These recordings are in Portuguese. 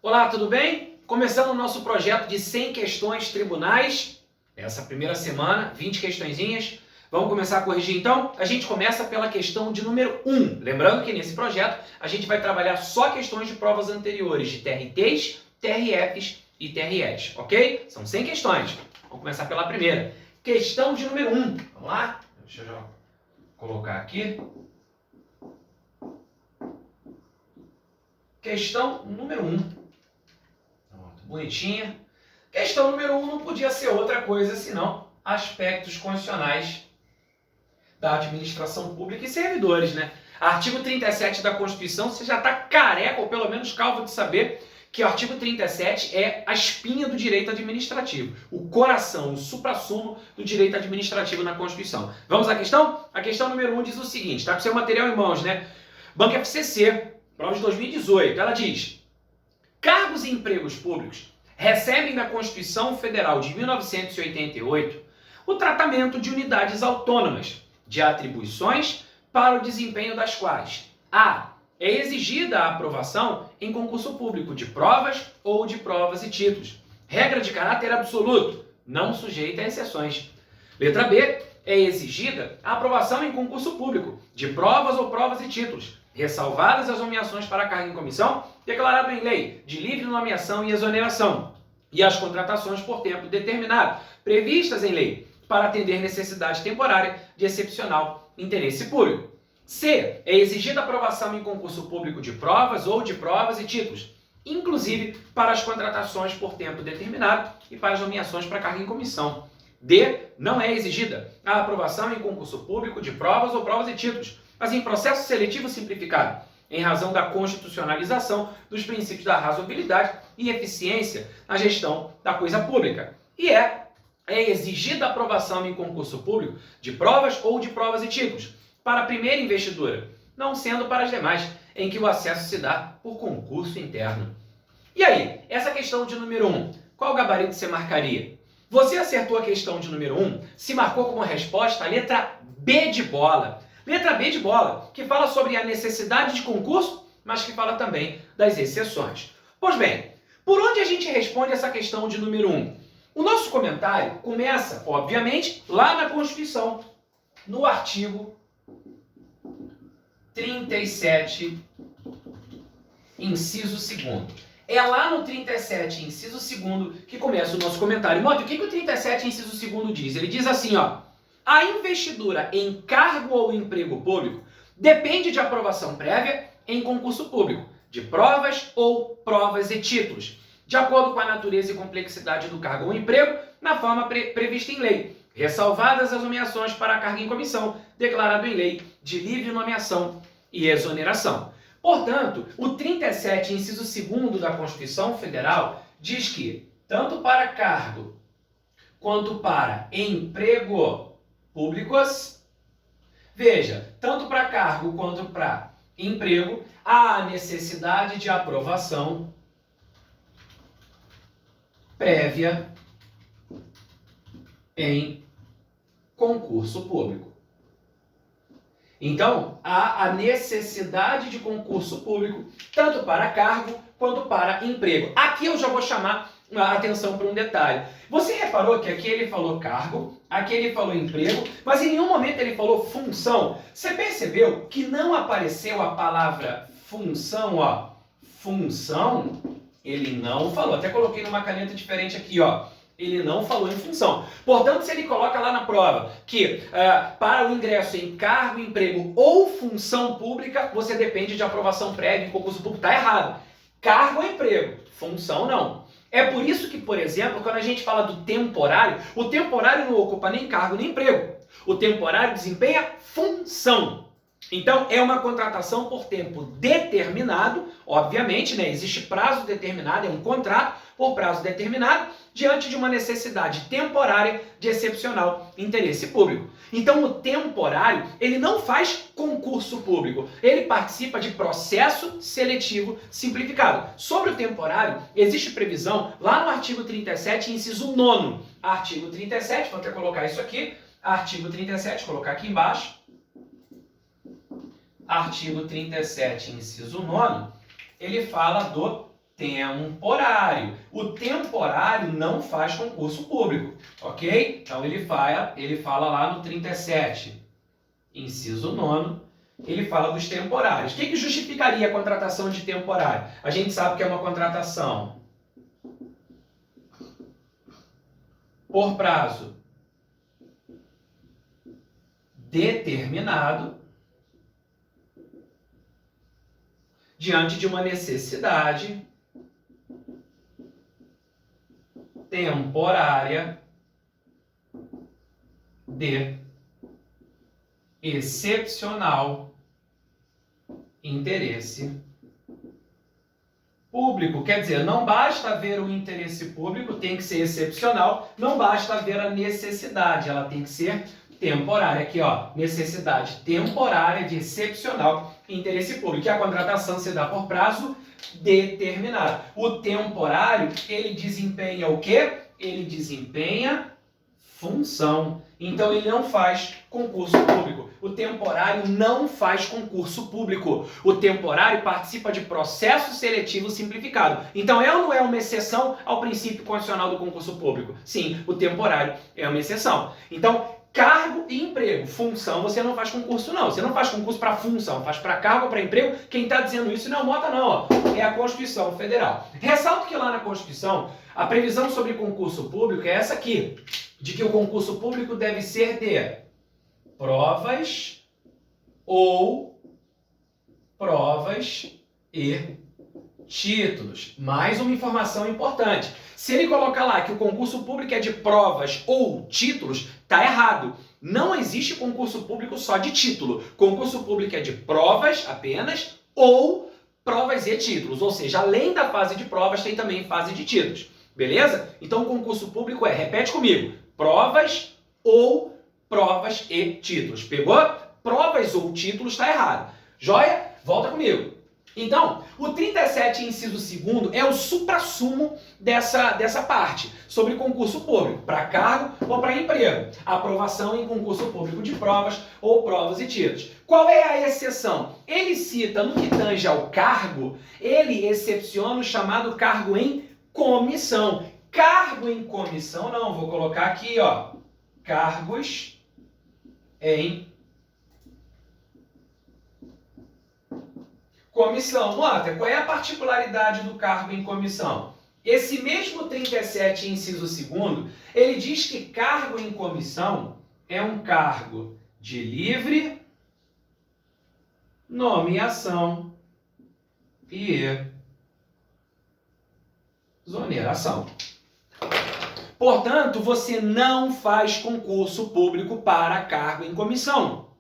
Olá, tudo bem? Começando o nosso projeto de 100 questões tribunais, essa primeira semana, 20 questõezinhas. Vamos começar a corrigir então? A gente começa pela questão de número 1. Lembrando que nesse projeto a gente vai trabalhar só questões de provas anteriores de TRTs, TRFs e TREs, ok? São 100 questões. Vamos começar pela primeira. Questão de número 1. Vamos lá? Deixa eu já colocar aqui. Questão número 1. Bonitinha. Questão número 1 não podia ser outra coisa senão aspectos constitucionais da administração pública e servidores, né? Artigo 37 da Constituição, você já está careca, ou pelo menos calvo de saber que o artigo 37 é a espinha do direito administrativo, o coração, o suprassumo do direito administrativo na Constituição. Vamos à questão? A questão número 1 diz o seguinte, está com seu material em mãos, né? Banco FCC, prova de 2018, ela diz: cargos e empregos públicos recebem da Constituição Federal de 1988 o tratamento de unidades autônomas de atribuições para o desempenho das quais a. é exigida a aprovação em concurso público de provas ou de provas e títulos. Regra de caráter absoluto, não sujeita a exceções. Letra B. É exigida a aprovação em concurso público de provas ou provas e títulos, ressalvadas as nomeações para cargo em comissão, declarado em lei de livre nomeação e exoneração, e as contratações por tempo determinado, previstas em lei, para atender necessidade temporária de excepcional interesse público. C. É exigida a aprovação em concurso público de provas ou de provas e títulos, inclusive para as contratações por tempo determinado e para as nomeações para cargo em comissão. D. Não é exigida a aprovação em concurso público de provas ou provas e títulos, mas em processo seletivo simplificado, em razão da constitucionalização dos princípios da razoabilidade e eficiência na gestão da coisa pública. E é exigida a aprovação em concurso público de provas ou de provas e títulos para a primeira investidura, não sendo para as demais, em que o acesso se dá por concurso interno. E aí, essa questão de número 1, qual gabarito você marcaria? Você acertou a questão de número 1, se marcou como resposta a letra B de bola. Letra B de bola, que fala sobre a necessidade de concurso, mas que fala também das exceções. Pois bem, por onde a gente responde essa questão de número 1? O nosso comentário começa, obviamente, lá na Constituição, no artigo 37, inciso 2º. É lá no 37, inciso 2º, que começa o nosso comentário. Note, o que o 37, inciso 2º diz? Ele diz assim, ó: a investidura em cargo ou emprego público depende de aprovação prévia em concurso público, de provas ou provas e títulos, de acordo com a natureza e complexidade do cargo ou emprego, na forma prevista em lei, ressalvadas as nomeações para cargo em comissão, declarado em lei de livre nomeação e exoneração. Portanto, o 37, inciso 2º da Constituição Federal diz que, tanto para cargo quanto para emprego públicos, veja, tanto para cargo quanto para emprego, há necessidade de aprovação prévia em concurso público. Então, há a necessidade de concurso público, tanto para cargo quanto para emprego. Aqui eu já vou chamar a atenção para um detalhe. Você reparou que aqui ele falou cargo, aqui ele falou emprego, mas em nenhum momento ele falou função. Você percebeu que não apareceu a palavra função, ó? Função, ele não falou. Até coloquei numa caneta diferente aqui, ó. Ele não falou em função. Portanto, se ele coloca lá na prova que para o ingresso em cargo, emprego ou função pública, você depende de aprovação prévia em concurso público, está errado. Cargo ou emprego, função não. É por isso que, por exemplo, quando a gente fala do temporário, o temporário não ocupa nem cargo nem emprego. O temporário desempenha função. Então, é uma contratação por tempo determinado, obviamente, né? Existe prazo determinado, é um contrato por prazo determinado, diante de uma necessidade temporária de excepcional interesse público. Então, o temporário, ele não faz concurso público, ele participa de processo seletivo simplificado. Sobre o temporário, existe previsão lá no artigo 37, inciso 9º. Artigo 37, vou até colocar isso aqui, artigo 37, colocar aqui embaixo. Artigo 37, inciso 9º, ele fala do temporário. O temporário não faz concurso público, ok? Então ele fala lá no 37, inciso 9, ele fala dos temporários. O que justificaria a contratação de temporário? A gente sabe que é uma contratação por prazo determinado diante de uma necessidade temporária de excepcional interesse público. Quer dizer, não basta haver o interesse público, tem que ser excepcional, não basta haver a necessidade, ela tem que ser temporária. Aqui, ó, necessidade temporária de excepcional interesse público. E a contratação se dá por prazo determinado. O temporário, ele desempenha o quê? Ele desempenha função. Então ele não faz concurso público. O temporário não faz concurso público. O temporário participa de processo seletivo simplificado. Então é ou não é uma exceção ao princípio constitucional do concurso público? Sim, o temporário é uma exceção. Então, cargo e emprego. Função, você não faz concurso, não. Você não faz concurso para função, faz para cargo ou para emprego. Quem está dizendo isso não é o Mota, não. Ó. É a Constituição Federal. Ressalto que lá na Constituição, a previsão sobre concurso público é essa aqui, de que o concurso público deve ser de provas e títulos. Mais uma informação importante. Se ele colocar lá que o concurso público é de provas ou títulos, tá errado. Não existe concurso público só de título. Concurso público é de provas apenas ou provas e títulos. Ou seja, além da fase de provas, tem também fase de títulos. Beleza? Então, o concurso público repete comigo, provas e títulos. Pegou? Provas ou títulos está errado. Joia? Volta comigo. Então, o 37, inciso 2º, é o suprassumo dessa parte, sobre concurso público, para cargo ou para emprego. Aprovação em concurso público de provas ou provas e títulos. Qual é a exceção? Ele cita, no que tange ao cargo, ele excepciona o chamado cargo em comissão. Cargo em comissão, não, vou colocar aqui, ó, cargos em comissão. Nota, qual é a particularidade do cargo em comissão? Esse mesmo 37, inciso 2º, ele diz que cargo em comissão é um cargo de livre nomeação e exoneração. Portanto, você não faz concurso público para cargo em comissão.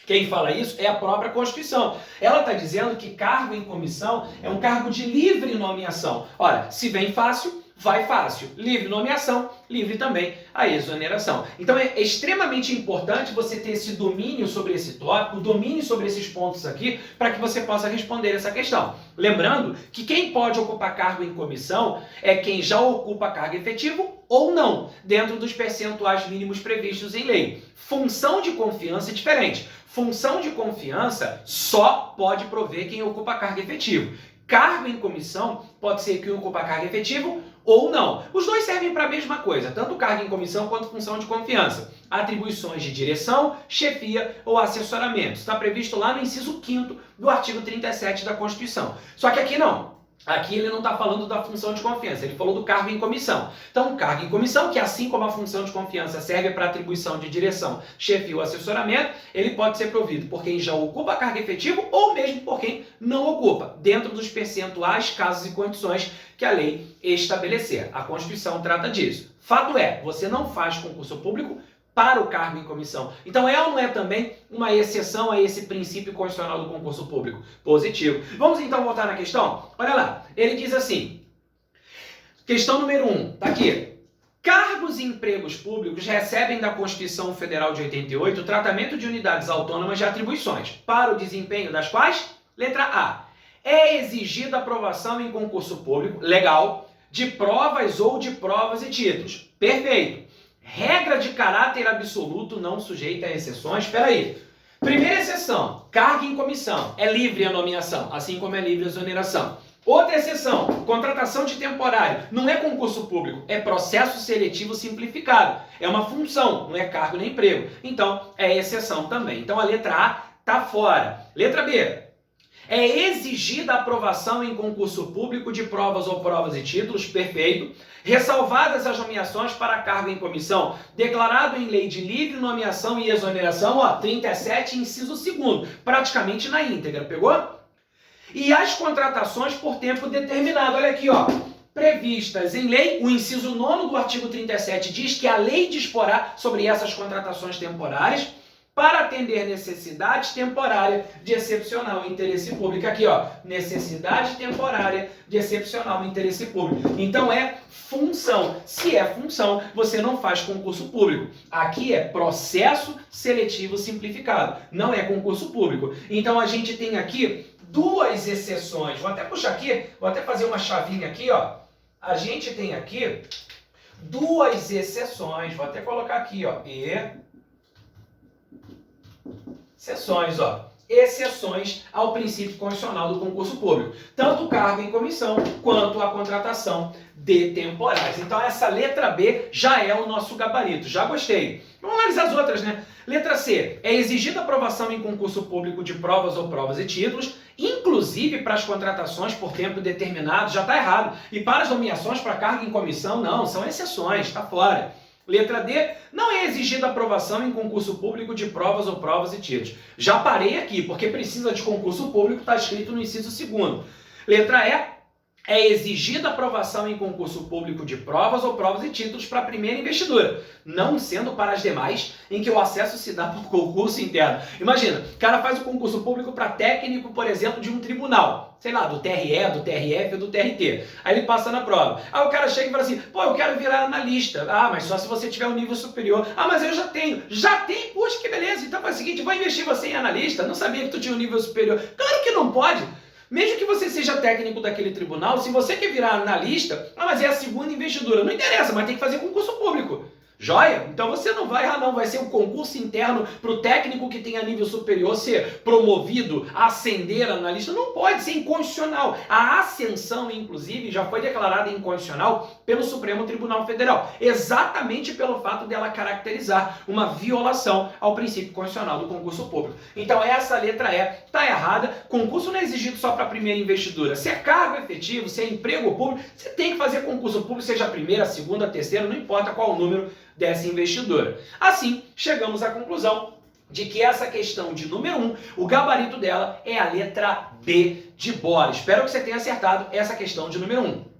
Quem fala isso é a própria Constituição. Ela está dizendo que cargo em comissão é um cargo de livre nomeação. Ora, se vem fácil, vai fácil. Livre nomeação, livre também a exoneração. Então é extremamente importante você ter esse domínio sobre esse tópico, domínio sobre esses pontos aqui, para que você possa responder essa questão. Lembrando que quem pode ocupar cargo em comissão é quem já ocupa cargo efetivo ou não, dentro dos percentuais mínimos previstos em lei. Função de confiança é diferente. Função de confiança só pode prover quem ocupa cargo efetivo. Cargo em comissão pode ser quem ocupa cargo efetivo ou não. Os dois servem para a mesma coisa, tanto cargo em comissão quanto função de confiança. Atribuições de direção, chefia ou assessoramento. Está previsto lá no inciso 5º do artigo 37 da Constituição. Só que aqui não. Aqui ele não está falando da função de confiança, ele falou do cargo em comissão. Então, o cargo em comissão, que assim como a função de confiança serve para atribuição de direção, chefia ou assessoramento, ele pode ser provido por quem já ocupa cargo efetivo ou mesmo por quem não ocupa, dentro dos percentuais, casos e condições que a lei estabelecer. A Constituição trata disso. Fato é, você não faz concurso público para o cargo em comissão. Então é ou não é também uma exceção a esse princípio constitucional do concurso público? Positivo. Vamos então voltar na questão? Olha lá, ele diz assim, questão número 1, tá aqui. Cargos e empregos públicos recebem da Constituição Federal de 88 o tratamento de unidades autônomas de atribuições, para o desempenho das quais, letra A, é exigida aprovação em concurso público, legal, de provas ou de provas e títulos. Perfeito. Regra de caráter absoluto não sujeita a exceções. Espera aí. Primeira exceção, cargo em comissão. É livre a nomeação, assim como é livre a exoneração. Outra exceção, contratação de temporário. Não é concurso público, é processo seletivo simplificado. É uma função, não é cargo nem emprego. Então, é exceção também. Então, a letra A está fora. Letra B. É exigida a aprovação em concurso público de provas ou provas e títulos, perfeito, ressalvadas as nomeações para cargo em comissão, declarado em lei de livre nomeação e exoneração, 37, inciso 2º, praticamente na íntegra, pegou? E as contratações por tempo determinado, olha aqui, previstas em lei, o inciso 9º do artigo 37 diz que a lei disporá sobre essas contratações temporárias, para atender necessidade temporária de excepcional interesse público. Aqui, necessidade temporária de excepcional interesse público. Então é função. Se é função, você não faz concurso público. Aqui é processo seletivo simplificado, não é concurso público. Então a gente tem aqui duas exceções. Vou até puxar aqui, vou até fazer uma chavinha aqui, A gente tem aqui duas exceções. Vou até colocar aqui, exceções, exceções ao princípio constitucional do concurso público. Tanto o cargo em comissão, quanto a contratação de temporários. Então, essa letra B já é o nosso gabarito. Já gostei. Vamos analisar as outras, né? Letra C. É exigida aprovação em concurso público de provas ou provas e títulos, inclusive para as contratações por tempo determinado. Já está errado. E para as nomeações para cargo em comissão, não. São exceções. Está fora. Letra D, não é exigida aprovação em concurso público de provas ou provas e títulos. Já parei aqui, porque precisa de concurso público, está escrito no inciso 2º. Letra E, é exigida aprovação em concurso público de provas ou provas e títulos para a primeira investidura, não sendo para as demais, em que o acesso se dá por concurso interno. Imagina, o cara faz o concurso público para técnico, por exemplo, de um tribunal, sei lá, do TRE, do TRF ou do TRT. Aí ele passa na prova. Aí o cara chega e fala assim, pô, eu quero virar analista. Ah, mas só se você tiver um nível superior. Ah, mas eu já tenho. Já tem? Puxa, que beleza. Então faz o seguinte, vou investir você em analista. Não sabia que tu tinha um nível superior. Claro que não pode. Mesmo que você seja técnico daquele tribunal, se você quer virar analista, mas é a segunda investidura. Não interessa, mas tem que fazer concurso público. Joia? Então você não vai errar, não. Vai ser um concurso interno para o técnico que tenha nível superior ser promovido, ascender a analista. Não pode ser inconstitucional. A ascensão, inclusive, já foi declarada inconstitucional pelo Supremo Tribunal Federal, exatamente pelo fato dela caracterizar uma violação ao princípio constitucional do concurso público. Então essa letra E está errada. Concurso não é exigido só para a primeira investidura. Se é cargo efetivo, se é emprego público, você tem que fazer concurso público, seja a primeira, a segunda, a terceira, não importa qual o número dessa investidura. Assim, chegamos à conclusão de que essa questão de número 1, o gabarito dela é a letra B de bola. Espero que você tenha acertado essa questão de número 1.